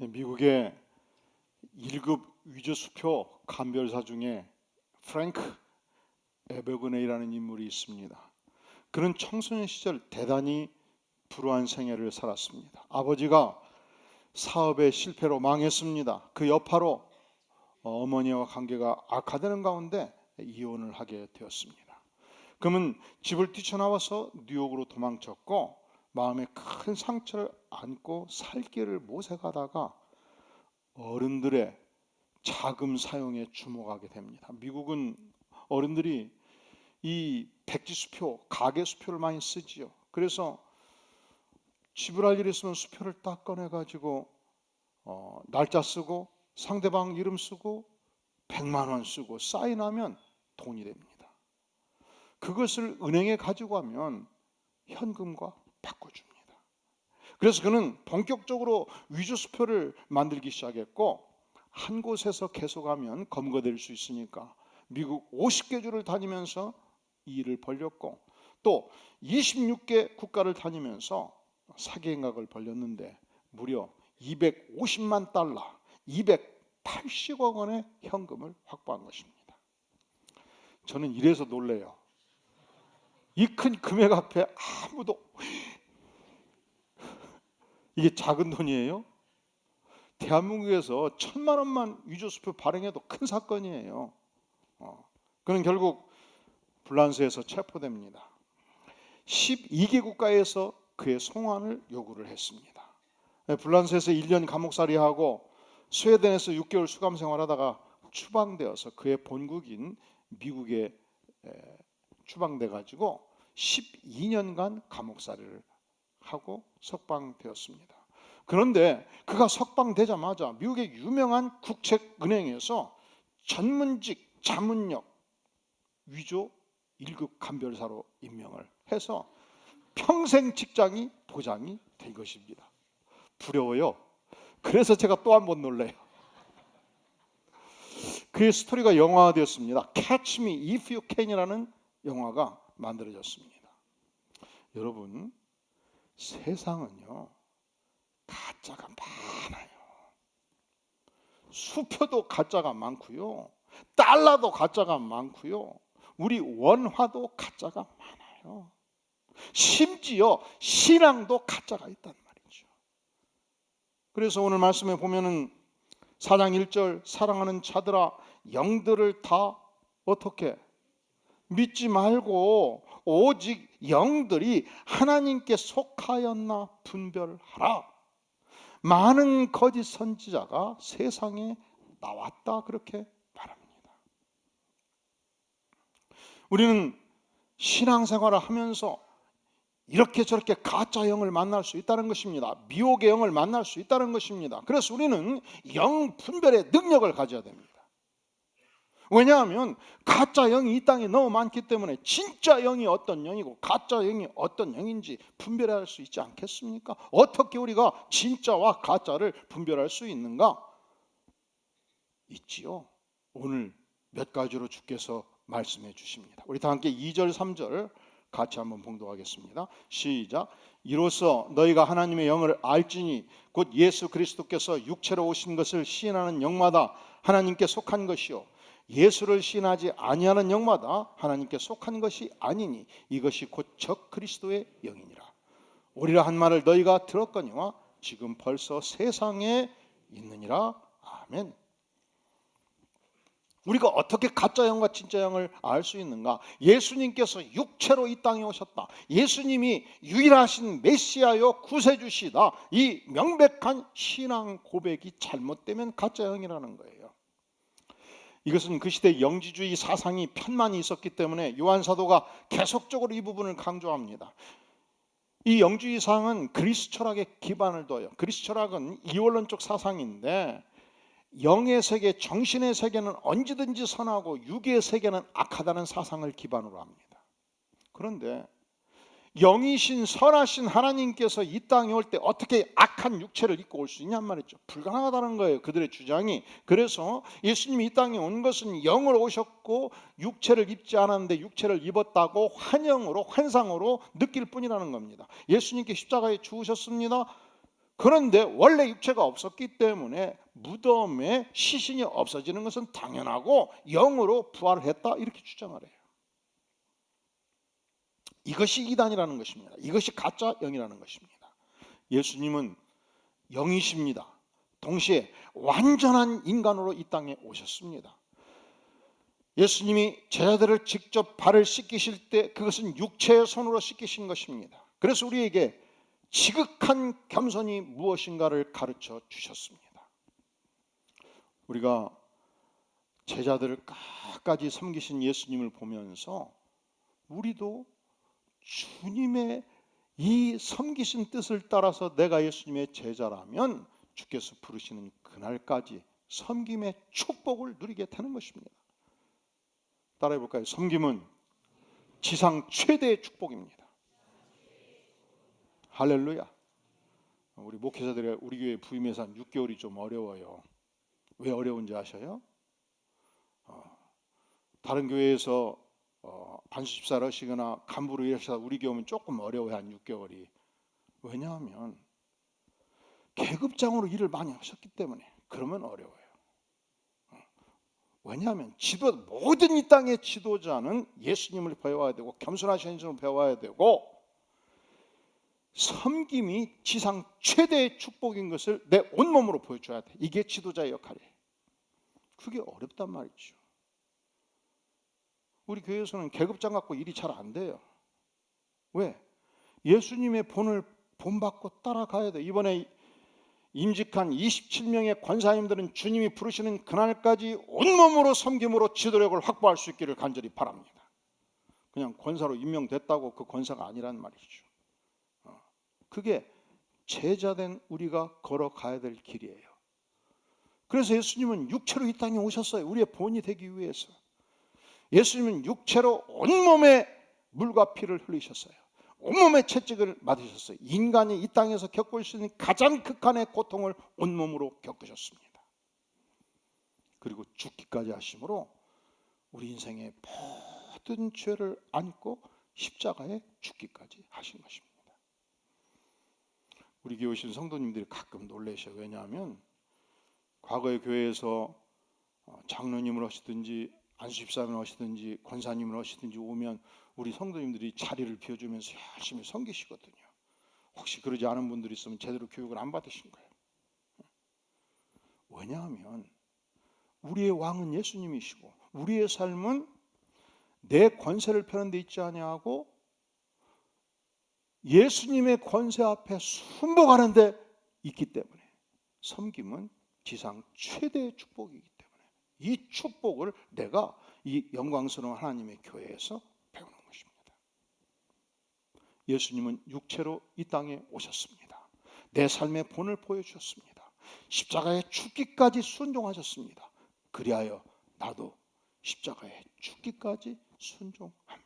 미국의 1급 위조수표 감별사 중에 프랭크 에버그네이라는 인물이 있습니다. 그는 청소년 시절 대단히 불우한 생애를 살았습니다. 아버지가 사업의 실패로 망했습니다. 그 여파로 어머니와 관계가 악화되는 가운데 이혼을 하게 되었습니다. 그는 집을 뛰쳐나와서 뉴욕으로 도망쳤고 마음에 큰 상처를 안고 살 길을 모색하다가 어른들의 자금 사용에 주목하게 됩니다. 미국은 어른들이 이 백지수표, 가계수표를 많이 쓰지요. 그래서 지불할 일이 있으면 수표를 딱 꺼내가지고 날짜 쓰고 상대방 이름 쓰고 100만 원 쓰고 사인하면 돈이 됩니다. 그것을 은행에 가지고 가면 현금과 바꿔줍니다. 그래서 그는 본격적으로 위조수표를 만들기 시작했고 한 곳에서 계속하면 검거될 수 있으니까 미국 50개 주를 다니면서 이 일을 벌였고 또 26개 국가를 다니면서 사기 행각을 벌였는데 무려 250만 달러, 280억 원의 현금을 확보한 것입니다. 저는 이래서 놀래요. 이 큰 금액 앞에 아무도 이게 작은 돈이에요? 대한민국에서 1,000만 원만 위조수표 발행해도 큰 사건이에요. 그는 결국 불란서에서 체포됩니다. 12개 국가에서 그의 송환을 요구를 했습니다. 불란서에서 1년 감옥살이하고 스웨덴에서 6개월 수감 생활하다가 추방되어서 그의 본국인 미국에 추방돼 가지고 12년간 감옥살이를 하고 석방되었습니다. 그런데 그가 석방되자마자 미국의 유명한 국책은행에서 전문직 자문역 위조 1급 감별사로 임명을 해서 평생 직장이 보장이 된 것입니다. 부러워요. 그래서 제가 또 한 번 놀래요. 그의 스토리가 영화화되었습니다. Catch Me If You Can이라는 영화가 만들어졌습니다. 여러분, 세상은요 가짜가 많아요. 수표도 가짜가 많고요, 달러도 가짜가 많고요, 우리 원화도 가짜가 많아요. 심지어 신앙도 가짜가 있단 말이죠. 그래서 오늘 말씀에 보면은 4장 1절 사랑하는 자들아 영들을 다 어떻게 믿지 말고 오직 영들이 하나님께 속하였나 분별하라. 많은 거짓 선지자가 세상에 나왔다 그렇게 말합니다. 우리는 신앙생활을 하면서 이렇게 저렇게 가짜 영을 만날 수 있다는 것입니다. 미혹의 영을 만날 수 있다는 것입니다. 그래서 우리는 영 분별의 능력을 가져야 됩니다. 왜냐하면 가짜 영이 이 땅에 너무 많기 때문에 진짜 영이 어떤 영이고 가짜 영이 어떤 영인지 분별할 수 있지 않겠습니까? 어떻게 우리가 진짜와 가짜를 분별할 수 있는가? 있지요. 오늘 몇 가지로 주께서 말씀해 주십니다. 우리 다 함께 2절 3절 같이 한번 봉독하겠습니다. 시작. 이로써 너희가 하나님의 영을 알지니 곧 예수 그리스도께서 육체로 오신 것을 시인하는 영마다 하나님께 속한 것이요 예수를 시인하지 아니하는 영마다 하나님께 속한 것이 아니니 이것이 곧 적 그리스도의 영이니라. 오리라 한 말을 너희가 들었거니와 지금 벌써 세상에 있느니라. 아멘. 우리가 어떻게 가짜 영과 진짜 영을 알 수 있는가? 예수님께서 육체로 이 땅에 오셨다. 예수님이 유일하신 메시아요 구세주시다. 이 명백한 신앙 고백이 잘못되면 가짜 영이라는 거예요. 이것은 그 시대 영지주의 사상이 편만이 있었기 때문에 요한 사도가 계속적으로 이 부분을 강조합니다. 이 영주의 사상은 그리스 철학에 기반을 둬요. 그리스 철학은 이원론적 사상인데 영의 세계, 정신의 세계는 언제든지 선하고 육의 세계는 악하다는 사상을 기반으로 합니다. 그런데 영이신 선하신 하나님께서 이 땅에 올 때 어떻게 악한 육체를 입고 올 수 있냔 말이죠. 불가능하다는 거예요, 그들의 주장이. 그래서 예수님이 이 땅에 온 것은 영으로 오셨고 육체를 입지 않았는데 육체를 입었다고 환영으로 환상으로 느낄 뿐이라는 겁니다. 예수님께 십자가에 죽으셨습니다. 그런데 원래 육체가 없었기 때문에 무덤에 시신이 없어지는 것은 당연하고 영으로 부활했다 이렇게 주장을 해요. 이것이 이단이라는 것입니다. 이것이 가짜 영이라는 것입니다. 예수님은 영이십니다. 동시에 완전한 인간으로 이 땅에 오셨습니다. 예수님이 제자들을 직접 발을 씻기실 때 그것은 육체의 손으로 씻기신 것입니다. 그래서 우리에게 지극한 겸손이 무엇인가를 가르쳐 주셨습니다. 우리가 제자들을 끝까지 섬기신 예수님을 보면서 우리도 주님의 이 섬기신 뜻을 따라서 내가 예수님의 제자라면 주께서 부르시는 그날까지 섬김의 축복을 누리게 되는 것입니다. 따라해 볼까요? 섬김은 지상 최대의 축복입니다. 할렐루야. 우리 목회자들의 우리 교회 부임해서 한 6개월이 좀 어려워요. 왜 어려운지 아셔요? 다른 교회에서 반수 집사를 하시거나 간부로 일하시다 우리 교회 오면 조금 어려워요. 한 6개월이. 왜냐하면 계급장으로 일을 많이 하셨기 때문에. 그러면 어려워요. 왜냐하면 모든 이 땅의 지도자는 예수님을 배워야 되고 겸손하신 예수님을 배워야 되고 섬김이 지상 최대의 축복인 것을 내 온몸으로 보여줘야 돼. 이게 지도자의 역할이에요. 그게 어렵단 말이죠. 우리 교회에서는 계급장 갖고 일이 잘 안 돼요. 왜? 예수님의 본받고 따라가야 돼. 이번에 임직한 27명의 권사님들은 주님이 부르시는 그날까지 온몸으로 섬김으로 지도력을 확보할 수 있기를 간절히 바랍니다. 그냥 권사로 임명됐다고 그 권사가 아니란 말이죠. 그게 제자된 우리가 걸어가야 될 길이에요. 그래서 예수님은 육체로 이 땅에 오셨어요. 우리의 본이 되기 위해서. 예수님은 육체로 온몸에 물과 피를 흘리셨어요. 온몸에 채찍을 맞으셨어요. 인간이 이 땅에서 겪을 수 있는 가장 극한의 고통을 온몸으로 겪으셨습니다. 그리고 죽기까지 하심으로 우리 인생의 모든 죄를 안고 십자가에 죽기까지 하신 것입니다. 우리 교회 오신 성도님들이 가끔 놀라셔요. 왜냐하면 과거의 교회에서 장로님을 하시든지 안수집사님을 하시든지 권사님을 하시든지 오면 우리 성도님들이 자리를 비워주면서 열심히 섬기시거든요. 혹시 그러지 않은 분들이 있으면 제대로 교육을 안 받으신 거예요. 왜냐하면 우리의 왕은 예수님이시고 우리의 삶은 내 권세를 펴는 데 있지 아니하고 예수님의 권세 앞에 순복하는 데 있기 때문에 섬김은 지상 최대의 축복이기 때문에 이 축복을 내가 이 영광스러운 하나님의 교회에서 배우는 것입니다. 예수님은 육체로 이 땅에 오셨습니다. 내 삶의 본을 보여주셨습니다. 십자가에 죽기까지 순종하셨습니다. 그리하여 나도 십자가에 죽기까지 순종합니다.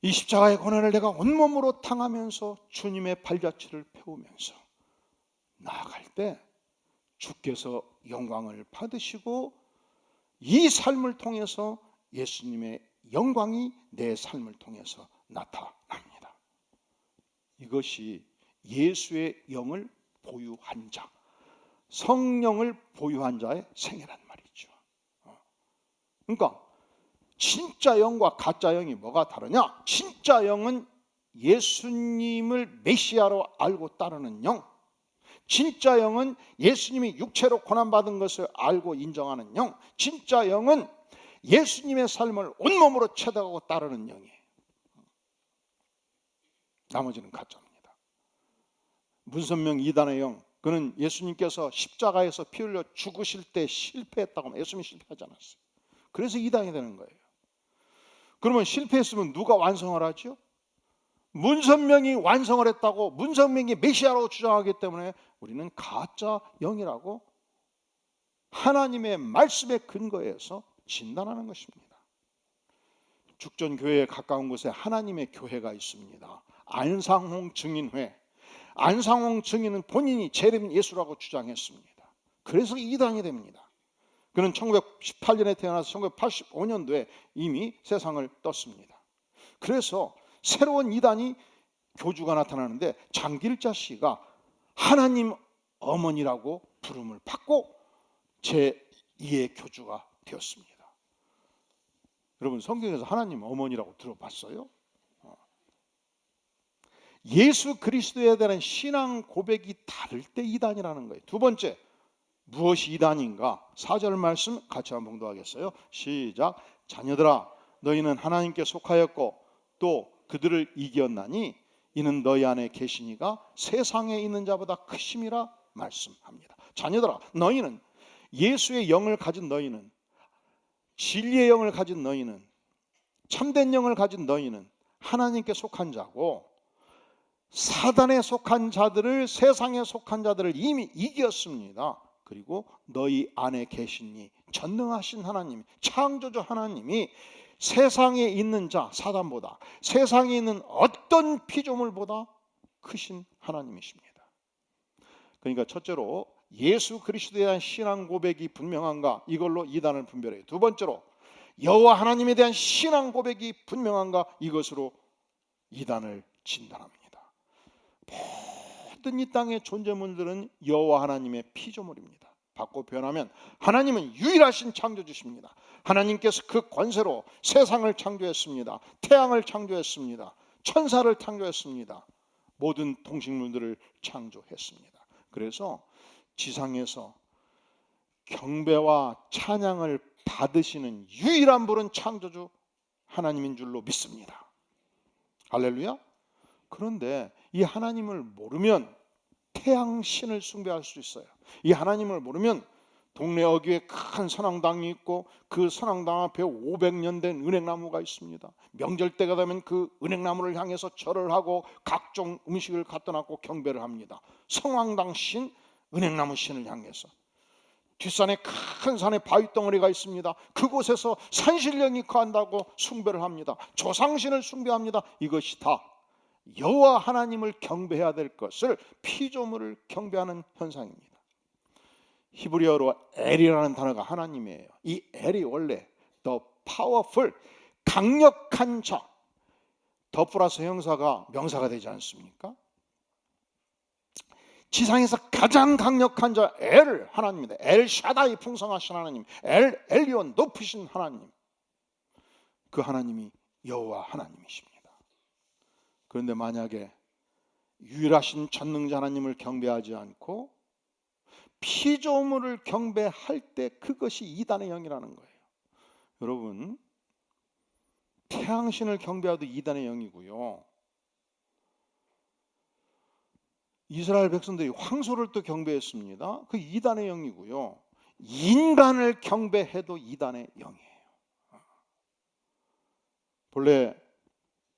이 십자가의 고난을 내가 온몸으로 당하면서 주님의 발자취를 펴우면서 나아갈 때 주께서 영광을 받으시고 이 삶을 통해서 예수님의 영광이 내 삶을 통해서 나타납니다. 이것이 예수의 영을 보유한 자, 성령을 보유한 자의 생애란 말이죠. 그러니까 진짜 영과 가짜 영이 뭐가 다르냐? 진짜 영은 예수님을 메시아로 알고 따르는 영, 진짜 영은 예수님이 육체로 고난받은 것을 알고 인정하는 영, 진짜 영은 예수님의 삶을 온몸으로 채택하고 따르는 영이에요. 나머지는 가짜입니다. 문선명 이단의 영, 그는 예수님께서 십자가에서 피 흘려 죽으실 때 실패했다고 하면 예수님이 실패하지 않았어요. 그래서 이단이 되는 거예요. 그러면 실패했으면 누가 완성을 하죠? 문선명이 완성을 했다고 문선명이 메시아라고 주장하기 때문에 우리는 가짜 영이라고 하나님의 말씀에 근거해서 진단하는 것입니다. 죽전교회에 가까운 곳에 하나님의 교회가 있습니다. 안상홍 증인회. 안상홍 증인은 본인이 재림 예수라고 주장했습니다. 그래서 이단이 됩니다. 그는 1918년에 태어나서 1985년도에 이미 세상을 떴습니다. 그래서 새로운 이단이 교주가 나타나는데 장길자 씨가 하나님 어머니라고 부름을 받고 제2의 교주가 되었습니다. 여러분, 성경에서 하나님 어머니라고 들어봤어요? 예수 그리스도에 대한 신앙 고백이 다를 때 이단이라는 거예요. 두 번째, 무엇이 이단인가? 4절 말씀 같이 한번 봉독하겠어요? 시작. 자녀들아, 너희는 하나님께 속하였고 또 그들을 이겼나니 이는 너희 안에 계시니가 세상에 있는 자보다 크심이라 말씀합니다. 자녀들아, 너희는, 예수의 영을 가진 너희는, 진리의 영을 가진 너희는, 참된 영을 가진 너희는 하나님께 속한 자고, 사단에 속한 자들을, 세상에 속한 자들을 이미 이겼습니다. 그리고 너희 안에 계시니 전능하신 하나님, 창조주 하나님이 세상에 있는 자, 사단보다, 세상에 있는 어떤 피조물보다 크신 하나님이십니다. 그러니까 첫째로 예수 그리스도에 대한 신앙 고백이 분명한가, 이걸로 이단을 분별해요. 두 번째로 여호와 하나님에 대한 신앙 고백이 분명한가, 이것으로 이단을 진단합니다. 모든 이 땅의 존재물들은 여호와 하나님의 피조물입니다. 바꿔 표현하면 하나님은 유일하신 창조주십니다. 하나님께서 그 권세로 세상을 창조했습니다. 태양을 창조했습니다. 천사를 창조했습니다. 모든 동식물들을 창조했습니다. 그래서 지상에서 경배와 찬양을 받으시는 유일한 분은 창조주 하나님인 줄로 믿습니다. 할렐루야. 그런데 이 하나님을 모르면 태양신을 숭배할 수 있어요. 이 하나님을 모르면 동네 어귀에 큰 선앙당이 있고 그 선앙당 앞에 500년 된 은행나무가 있습니다. 명절 때가 되면 그 은행나무를 향해서 절을 하고 각종 음식을 갖다 놨고 경배를 합니다. 성황당 신, 은행나무 신을 향해서. 뒷산에 큰 산에 바위덩어리가 있습니다. 그곳에서 산신령이 거한다고 숭배를 합니다. 조상신을 숭배합니다. 이것이 다 여호와 하나님을 경배해야 될 것을 피조물을 경배하는 현상입니다. 히브리어로 엘이라는 단어가 하나님이에요. 이 엘이 원래 the powerful, 강력한 자, 더 플러스 형사가 명사가 되지 않습니까? 지상에서 가장 강력한 자 엘 하나님입니다. 엘 샤다이, 풍성하신 하나님, 엘 엘리온, 높으신 하나님, 그 하나님이 여호와 하나님이십니다. 그런데 만약에 유일하신 전능자 하나님을 경배하지 않고 피조물을 경배할 때 그것이 이단의 영이라는 거예요. 여러분, 태양신을 경배하도 이단의 영이고요, 이스라엘 백성들이 황소를 또 경배했습니다. 그 이단의 영이고요, 인간을 경배해도 이단의 영이에요. 본래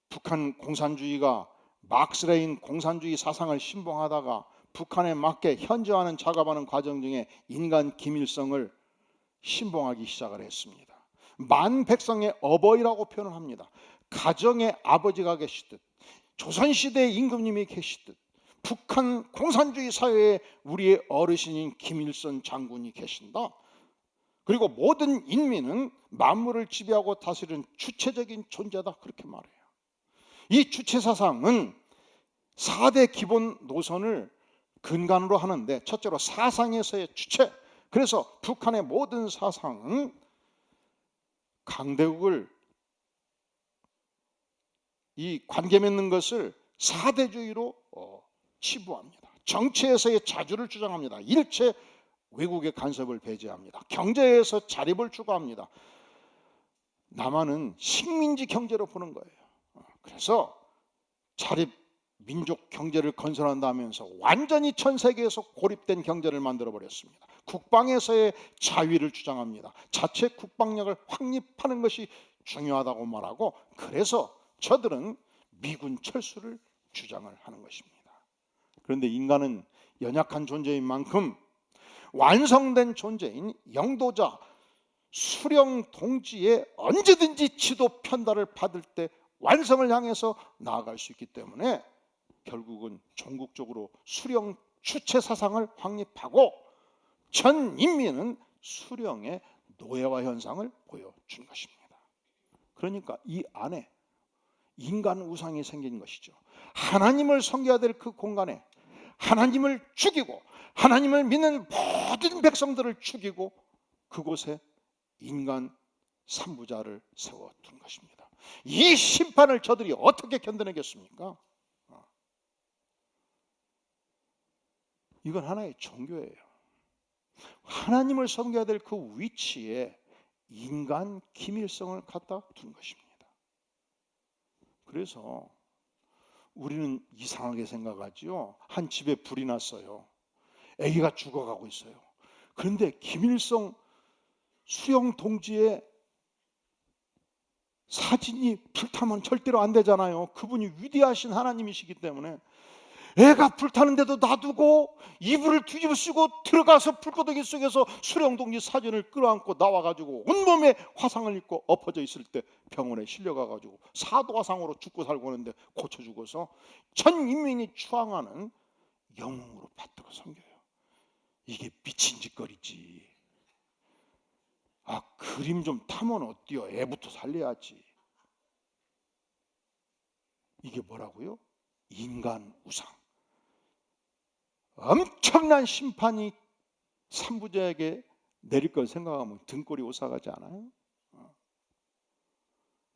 북한 공산주의가 막스레인 공산주의 사상을 신봉하다가 북한에 맞게 현저화하는 작업하는 과정 중에 인간 김일성을 신봉하기 시작을 했습니다. 만 백성의 어버이라고 표현을 합니다. 가정의 아버지가 계시듯, 조선시대의 임금님이 계시듯, 북한 공산주의 사회에 우리의 어르신인 김일성 장군이 계신다. 그리고 모든 인민은 만물을 지배하고 다스리는 주체적인 존재다, 그렇게 말해요. 이 주체 사상은 4대 기본 노선을 근간으로 하는데, 첫째로 사상에서의 주체. 그래서 북한의 모든 사상은 강대국을, 이 관계 맺는 것을 4대주의로 치부합니다. 정치에서의 자주를 주장합니다. 일체 외국의 간섭을 배제합니다. 경제에서 자립을 추구합니다. 남한은 식민지 경제로 보는 거예요. 그래서 자립 민족 경제를 건설한다면서 완전히 전 세계에서 고립된 경제를 만들어 버렸습니다. 국방에서의 자위를 주장합니다. 자체 국방력을 확립하는 것이 중요하다고 말하고, 그래서 저들은 미군 철수를 주장을 하는 것입니다. 그런데 인간은 연약한 존재인 만큼 완성된 존재인 영도자 수령 동지의 언제든지 지도 편달을 받을 때 완성을 향해서 나아갈 수 있기 때문에 결국은 종국적으로 수령 주체 사상을 확립하고 전 인민은 수령의 노예화 현상을 보여준 것입니다. 그러니까 이 안에 인간 우상이 생긴 것이죠. 하나님을 섬겨야 될 그 공간에 하나님을 죽이고 하나님을 믿는 모든 백성들을 죽이고 그곳에 인간 산부자를 세워둔 것입니다. 이 심판을 저들이 어떻게 견뎌내겠습니까? 이건 하나의 종교예요. 하나님을 섬겨야 될 그 위치에 인간 기밀성을 갖다 둔 것입니다. 그래서 우리는 이상하게 생각하지요. 한 집에 불이 났어요. 아기가 죽어가고 있어요. 그런데 김일성 수영 동지의 사진이 불타면 절대로 안 되잖아요. 그분이 위대하신 하나님이시기 때문에 애가 불타는데도 놔두고 이불을 뒤집어 쓰고 들어가서 불구덩이 속에서 수령동지 사진을 끌어안고 나와가지고 온몸에 화상을 입고 엎어져 있을 때 병원에 실려가가지고 사도화상으로 죽고 살고 하는데 고쳐 죽어서 전 인민이 추앙하는 영웅으로 받들어 섬겨요. 이게 미친 짓거리지. 그림 좀 타면 어때요? 애부터 살려야지. 이게 뭐라고요? 인간 우상. 엄청난 심판이 산부자에게 내릴 걸 생각하면 등골이 오싹하지 않아요?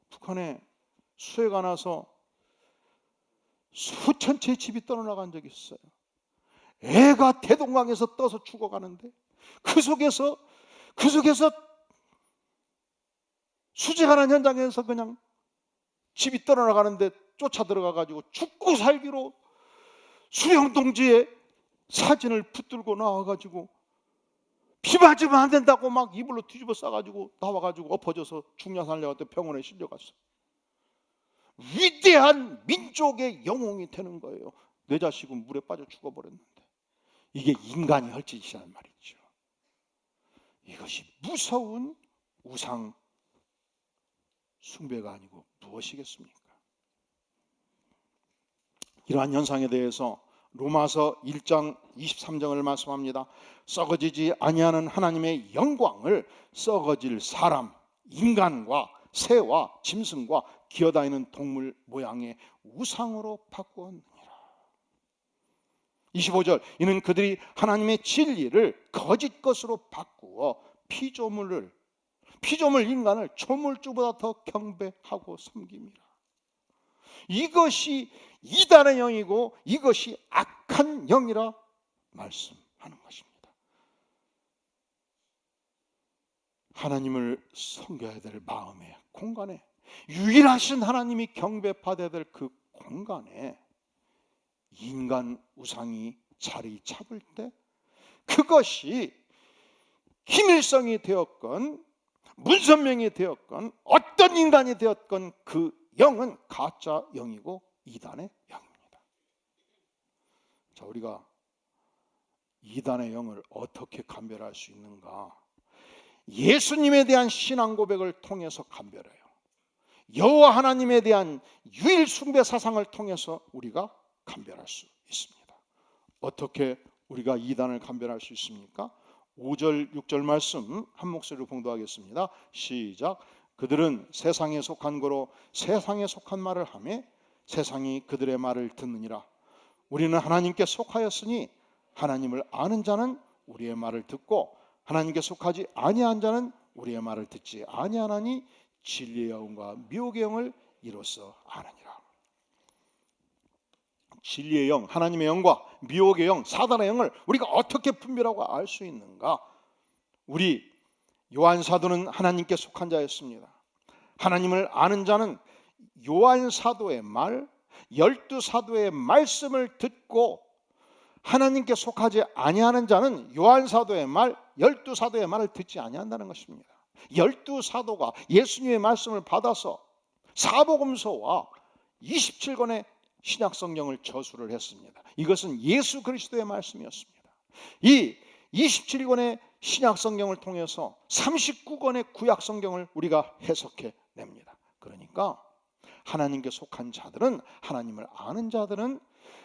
북한에 수해가 나서 수천 채의 집이 떠나간 적이 있어요. 애가 대동강에서 떠서 죽어가는데 그 속에서 수색하는 현장에서 그냥 집이 떠나가는데 쫓아 들어가가지고 죽고 살기로 수령동지의 사진을 붙들고 나와가지고 비 맞으면 안 된다고 막 이불로 뒤집어 싸가지고 나와가지고 엎어져서 죽냐 살려고 병원에 실려갔어. 위대한 민족의 영웅이 되는 거예요. 내 자식은 물에 빠져 죽어버렸는데 이게 인간이 할 짓이란 말이죠. 이것이 무서운 우상 숭배가 아니고 무엇이겠습니까? 이러한 현상에 대해서 로마서 1장 23절을 말씀합니다. 썩어지지 아니하는 하나님의 영광을 썩어질 사람, 인간과 새와 짐승과 기어다니는 동물 모양의 우상으로 바꾸었느니라. 25절, 이는 그들이 하나님의 진리를 거짓 것으로 바꾸어 피조물 인간을 조물주보다 더 경배하고 섬깁니다. 이것이 이단의 영이고 이것이 악한 영이라 말씀하는 것입니다. 하나님을 섬겨야 될 마음의 공간에, 유일하신 하나님이 경배받아야 될 그 공간에 인간 우상이 자리 잡을 때 그것이 김일성이 되었건 문선명이 되었건 어떤 인간이 되었건 그 영은 가짜 영이고 이단의 영입니다. 자, 우리가 이단의 영을 어떻게 감별할 수 있는가? 예수님에 대한 신앙 고백을 통해서 감별해요. 여호와 하나님에 대한 유일 숭배 사상을 통해서 우리가 감별할 수 있습니다. 어떻게 우리가 이단을 감별할 수 있습니까? 5절 6절 말씀 한 목소리로 봉독하겠습니다. 시작. 그들은 세상에 속한 거로 세상에 속한 말을 하며 세상이 그들의 말을 듣느니라. 우리는 하나님께 속하였으니 하나님을 아는 자는 우리의 말을 듣고 하나님께 속하지 아니한 자는 우리의 말을 듣지 아니하나니 진리의 영과 미혹의 영을 이로써 아느니라. 진리의 영, 하나님의 영과 미혹의 영, 사단의 영을 우리가 어떻게 분별하고 알 수 있는가? 우리 요한 사도는 하나님께 속한 자였습니다. 하나님을 아는 자는 요한 사도의 말, 12사도의 말씀을 듣고 하나님께 속하지 아니하는 자는 요한 사도의 말, 12사도의 말을 듣지 아니한다는 것입니다. 12사도가 예수님의 말씀을 받아서 사복음서와 27권의 신약 성경을 저술을 했습니다. 이것은 예수 그리스도의 말씀이었습니다. 이 27권의 신약 성경을 통해서 39권의 구약 성경을 우리가 해석해 냅니다. 그러니까 하나님께 속한 자들은, 하나님을 아는 자들은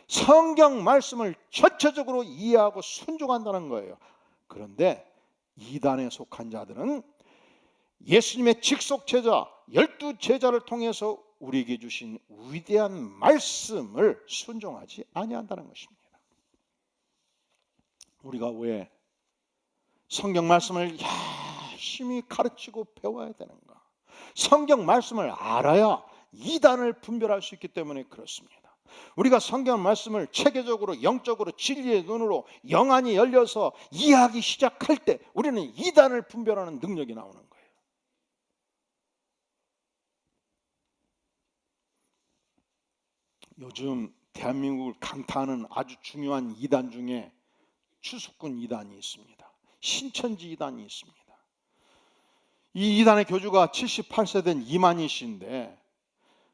성경 말씀을 전체적으로 이해하고 순종한다는 거예요. 그런데 이단에 속한 자들은 예수님의 직속 제자 12제자를 통해서 우리에게 주신 위대한 말씀을 순종하지 아니한다는 것입니다. 우리가 왜 성경 말씀을 열심히 가르치고 배워야 되는가? 성경 말씀을 알아야 이단을 분별할 수 있기 때문에 그렇습니다. 우리가 성경 말씀을 체계적으로 영적으로 진리의 눈으로 영안이 열려서 이해하기 시작할 때 우리는 이단을 분별하는 능력이 나오는 거예요. 요즘 대한민국을 강타하는 아주 중요한 이단 중에 추수꾼 이단이 있습니다. 신천지 이단이 있습니다. 이 이단의 교주가 78세 된 이만희 씨인데,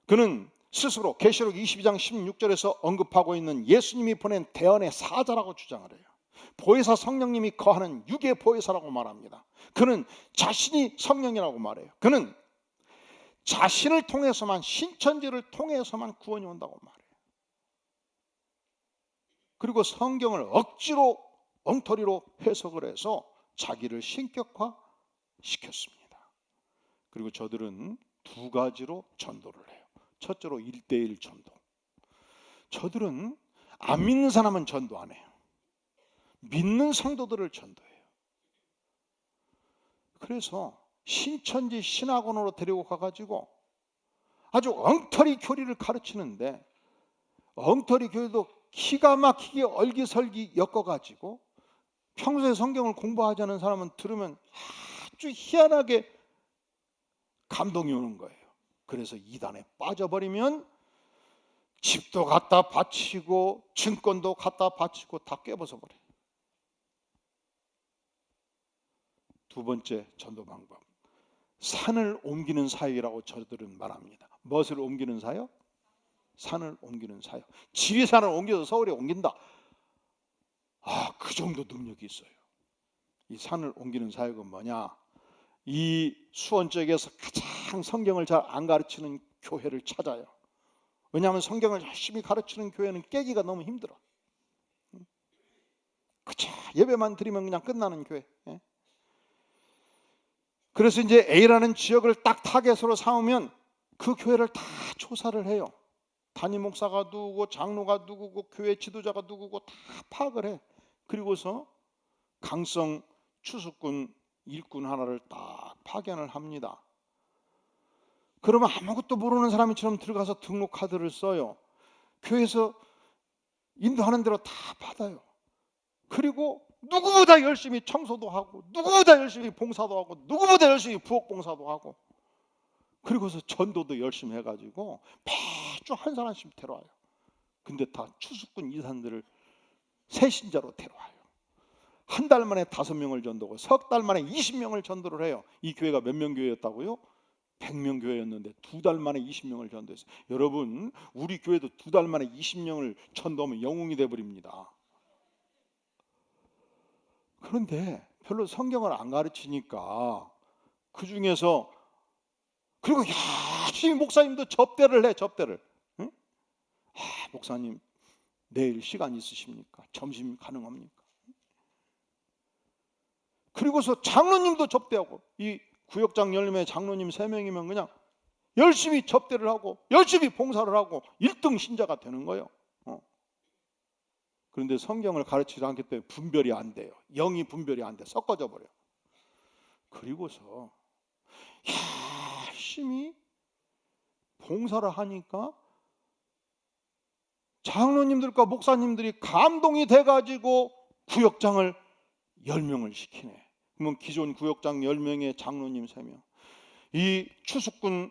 그는 스스로 계시록 22장 16절에서 언급하고 있는 예수님이 보낸 대언의 사자라고 주장을 해요. 보혜사 성령님이 거하는 유괴 보혜사라고 말합니다. 그는 자신이 성령이라고 말해요. 그는 자신을 통해서만, 신천지를 통해서만 구원이 온다고 말해요. 그리고 성경을 억지로 엉터리로 해석을 해서 자기를 신격화 시켰습니다. 그리고 저들은 두 가지로 전도를 해요. 첫째로 1:1 전도. 저들은 안 믿는 사람은 전도 안 해요. 믿는 성도들을 전도해요. 그래서 신천지 신학원으로 데리고 가가지고 아주 엉터리 교리를 가르치는데, 엉터리 교리도 기가 막히게 얼기설기 엮어가지고 평소에 성경을 공부하지 않은 사람은 들으면 아주 희한하게 감동이 오는 거예요. 그래서 이단에 빠져버리면 집도 갖다 바치고 증권도 갖다 바치고 다 깨벗어 버려요. 두 번째 전도 방법, 산을 옮기는 사역이라고 저들은 말합니다. 무엇을 옮기는 사역? 산을 옮기는 사역. 지리산을 옮겨서 서울에 옮긴다. 그 정도 능력이 있어요. 이 산을 옮기는 사역은 뭐냐? 이 수원 쪽에서 가장 성경을 잘 안 가르치는 교회를 찾아요. 왜냐하면 성경을 열심히 가르치는 교회는 깨기가 너무 힘들어. 그쵸? 예배만 드리면 그냥 끝나는 교회. 그래서 이제 A라는 지역을 딱 타겟으로 삼으면 그 교회를 다 조사를 해요. 담임 목사가 누구고 장로가 누구고 교회 지도자가 누구고 다 파악을 해. 그리고서 강성 추수꾼 일꾼 하나를 딱 파견을 합니다. 그러면 아무것도 모르는 사람처럼 들어가서 등록 카드를 써요. 교회에서 인도하는 대로 다 받아요. 그리고 누구보다 열심히 청소도 하고, 누구보다 열심히 봉사도 하고, 누구보다 열심히 부엌 봉사도 하고, 그리고서 전도도 열심히 해가지고 매주 한 사람씩 데려와요. 근데 다 추수꾼 이산들을 새신자로 데려와요. 한 달 만에 5명을 전도하고 석 달 만에 20명을 전도를 해요. 이 교회가 몇 명 교회였다고요? 100명 교회였는데 2달 만에 20명을 전도했어요. 여러분, 우리 교회도 2달 만에 20명을 전도하면 영웅이 돼버립니다. 그런데 별로 성경을 안 가르치니까 그 중에서, 그리고 열심히 목사님도 접대를 해. 접대를. 응? 목사님 내일 시간 있으십니까? 점심 가능합니까? 그리고서 장로님도 접대하고, 이 구역장 열림의 장로님 3명이면 그냥 열심히 접대를 하고 열심히 봉사를 하고 1등 신자가 되는 거예요. 그런데 성경을 가르치지 않기 때문에 분별이 안 돼요. 영이 분별이 안 돼. 섞어져 버려. 그리고서 열심히 봉사를 하니까 장로님들과 목사님들이 감동이 돼가지고 구역장을 10명을 시키네. 그러면 기존 구역장 10명에 장로님 3명, 이 추수꾼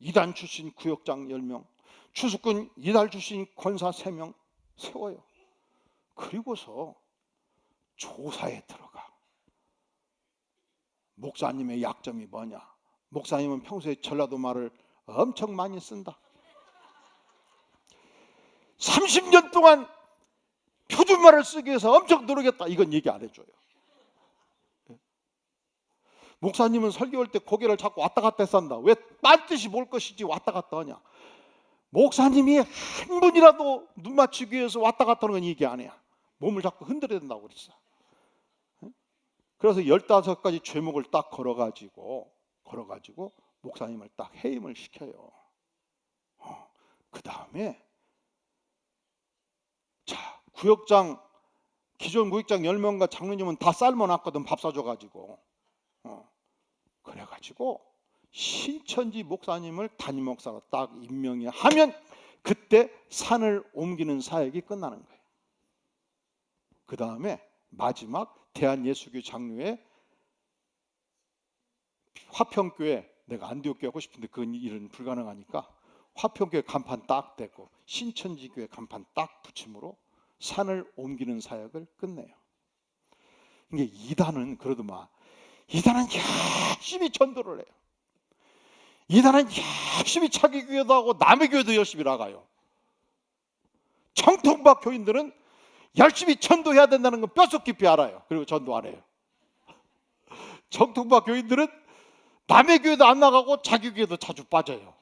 이단 출신 구역장 10명, 추수꾼 이단 출신 권사 3명 세워요. 그리고서 조사에 들어가. 목사님의 약점이 뭐냐? 목사님은 평소에 전라도 말을 엄청 많이 쓴다. 30년 동안 표준말을 쓰기 위해서 엄청 노력했다. 이건 얘기 안 해줘요. 목사님은 설교할 때 고개를 자꾸 왔다 갔다 했었다. 왜 딴뜻이 뭘 것이지 왔다 갔다 하냐? 목사님이 한 분이라도 눈 맞추기 위해서 왔다 갔다 하는 건 얘기 안 해요. 몸을 자꾸 흔들어야 된다고 그랬어. 그래서 15가지 죄목을 딱 걸어가지고 목사님을 딱 해임을 시켜요. 그 다음에 자, 구역장, 기존 구역장 10명과 장로님은 다 삶아놨거든. 밥 사줘가지고. 그래가지고 신천지 목사님을 담임 목사로 딱 임명이 하면 그때 산을 옮기는 사역이 끝나는 거예요. 그 다음에 마지막 대한예수교 장로회 화평교회, 내가 안디옥교회 하고 싶은데 그 일은 불가능하니까 화평교회 간판 딱 대고 신천지교회 간판 딱 붙임으로 산을 옮기는 사역을 끝내요. 이게 이단은 그러더만 이단은 열심히 전도를 해요. 이단은 열심히 자기 교회도 하고 남의 교회도 열심히 나가요. 정통박 교인들은 열심히 전도해야 된다는 건 뼛속 깊이 알아요. 그리고 전도 안 해요. 정통박 교인들은 남의 교회도 안 나가고 자기 교회도 자주 빠져요.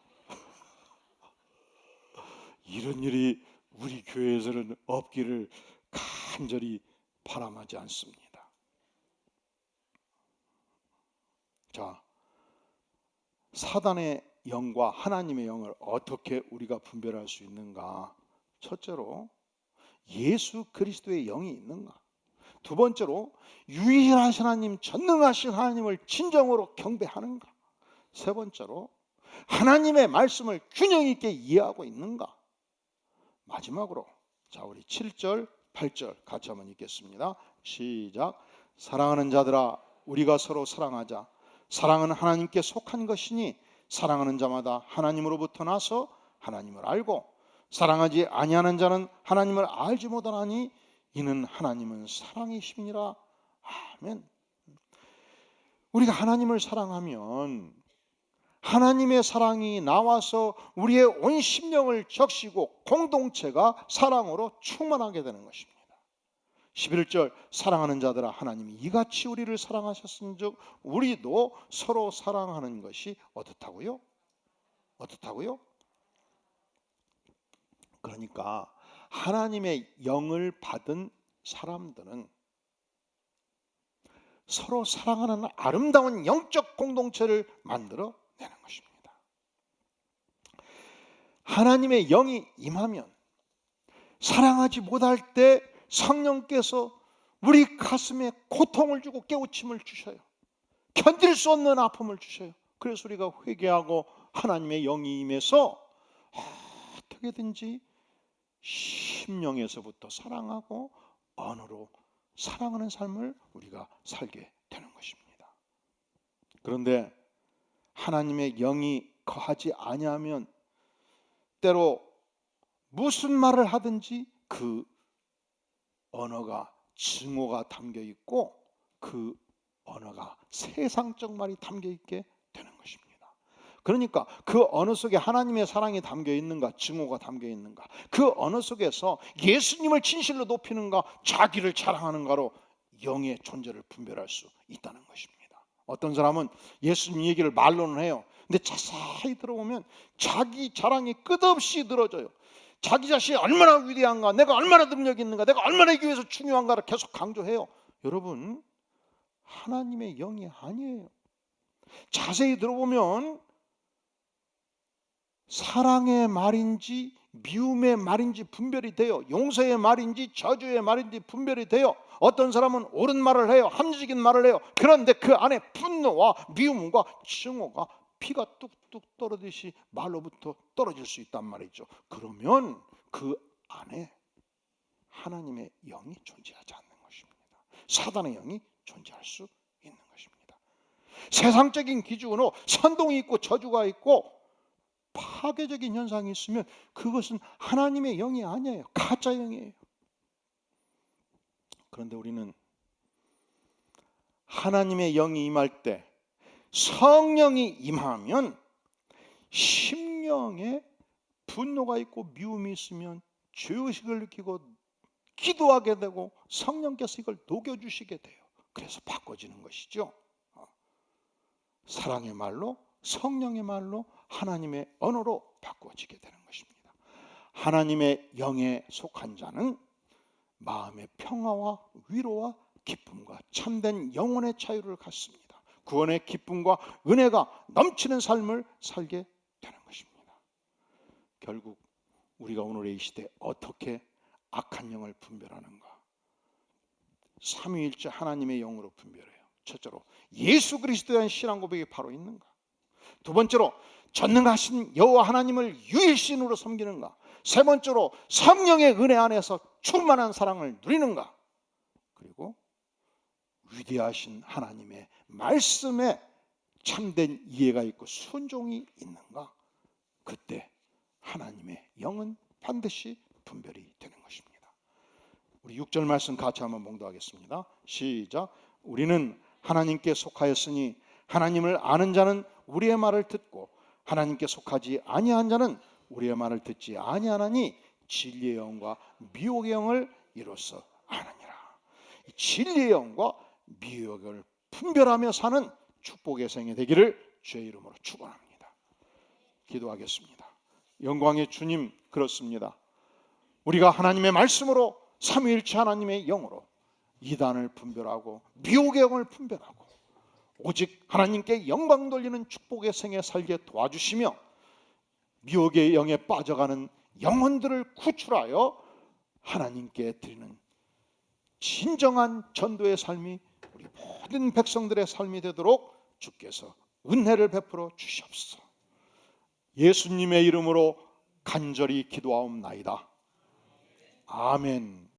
이런 일이 우리 교회에서는 없기를 간절히 바람하지 않습니다. 자, 사단의 영과 하나님의 영을 어떻게 우리가 분별할 수 있는가? 첫째로 예수 그리스도의 영이 있는가? 두 번째로 유일하신 하나님, 전능하신 하나님을 진정으로 경배하는가? 세 번째로 하나님의 말씀을 균형 있게 이해하고 있는가? 마지막으로 자, 우리 7절, 8절 같이 한번 읽겠습니다. 시작. 사랑하는 자들아, 우리가 서로 사랑하자. 사랑은 하나님께 속한 것이니 사랑하는 자마다 하나님으로부터 나서 하나님을 알고 사랑하지 아니하는 자는 하나님을 알지 못하나니 이는 하나님은 사랑이심이니라. 아멘. 우리가 하나님을 사랑하면 하나님의 사랑이 나와서 우리의 온 심령을 적시고 공동체가 사랑으로 충만하게 되는 것입니다. 11절 사랑하는 자들아 하나님이 이같이 우리를 사랑하셨은즉 우리도 서로 사랑하는 것이 어떻다고요? 어떻다고요? 그러니까 하나님의 영을 받은 사람들은 서로 사랑하는 아름다운 영적 공동체를 만들어 내는 것입니다. 하나님의 영이 임하면 사랑하지 못할 때 성령께서 우리 가슴에 고통을 주고 깨우침을 주셔요. 견딜 수 없는 아픔을 주셔요. 그래서 우리가 회개하고 하나님의 영이 임해서 어떻게든지 심령에서부터 사랑하고 언어로 사랑하는 삶을 우리가 살게 되는 것입니다. 그런데 하나님의 영이 거하지 아니하면 때로 무슨 말을 하든지 그 언어가 증오가 담겨 있고 그 언어가 세상적 말이 담겨 있게 되는 것입니다. 그러니까 그 언어 속에 하나님의 사랑이 담겨 있는가, 증오가 담겨 있는가, 그 언어 속에서 예수님을 진실로 높이는가, 자기를 자랑하는가로 영의 존재를 분별할 수 있다는 것입니다. 어떤 사람은 예수님 얘기를 말로는 해요. 근데 자세히 들어보면 자기 자랑이 끝없이 늘어져요. 자기 자신이 얼마나 위대한가, 내가 얼마나 능력이 있는가, 내가 얼마나 이 교회에서 중요한가를 계속 강조해요. 여러분, 하나님의 영이 아니에요. 자세히 들어보면 사랑의 말인지 미움의 말인지 분별이 돼요. 용서의 말인지 저주의 말인지 분별이 돼요. 어떤 사람은 옳은 말을 해요. 합리적인 말을 해요. 그런데 그 안에 분노와 미움과 증오가 피가 뚝뚝 떨어지듯이 말로부터 떨어질 수 있단 말이죠. 그러면 그 안에 하나님의 영이 존재하지 않는 것입니다. 사단의 영이 존재할 수 있는 것입니다. 세상적인 기준으로 선동이 있고 저주가 있고 파괴적인 현상이 있으면 그것은 하나님의 영이 아니에요. 가짜 영이에요. 그런데 우리는 하나님의 영이 임할 때, 성령이 임하면 심령에 분노가 있고 미움이 있으면 죄의식을 느끼고 기도하게 되고 성령께서 이걸 녹여주시게 돼요. 그래서 바꿔지는 것이죠. 사랑의 말로, 성령의 말로, 하나님의 언어로 바꿔지게 되는 것입니다. 하나님의 영에 속한 자는 마음의 평화와 위로와 기쁨과 참된 영혼의 자유를 갖습니다. 구원의 기쁨과 은혜가 넘치는 삶을 살게 되는 것입니다. 결국 우리가 오늘의 이 시대에 어떻게 악한 영을 분별하는가? 삼위일체 하나님의 영으로 분별해요. 첫째로 예수 그리스도에 대한 신앙 고백이 바로 있는가? 두 번째로 전능하신 여호와 하나님을 유일신으로 섬기는가? 세 번째로 성령의 은혜 안에서 충만한 사랑을 누리는가? 그리고 위대하신 하나님의 말씀에 참된 이해가 있고 순종이 있는가? 그때 하나님의 영은 반드시 분별이 되는 것입니다. 우리 6절 말씀 같이 한번 봉독하겠습니다. 시작. 우리는 하나님께 속하였으니 하나님을 아는 자는 우리의 말을 듣고 하나님께 속하지 아니한 자는 우리의 말을 듣지 아니하나니 진리의 영과 미혹의 영을 이로써 아느니라. 진리의 영과 미혹의 영을 분별하며 사는 축복의 생애 되기를 주의 이름으로 축원합니다. 기도하겠습니다. 영광의 주님, 그렇습니다. 우리가 하나님의 말씀으로 삼위일체 하나님의 영으로 이단을 분별하고 미혹의 영을 분별하고 오직 하나님께 영광 돌리는 축복의 생애 살게 도와주시며 미혹의 영에 빠져가는 영혼들을 구출하여 하나님께 드리는 진정한 전도의 삶이 우리 모든 백성들의 삶이 되도록 주께서 은혜를 베풀어 주시옵소서. 예수님의 이름으로 간절히 기도하옵나이다. 아멘.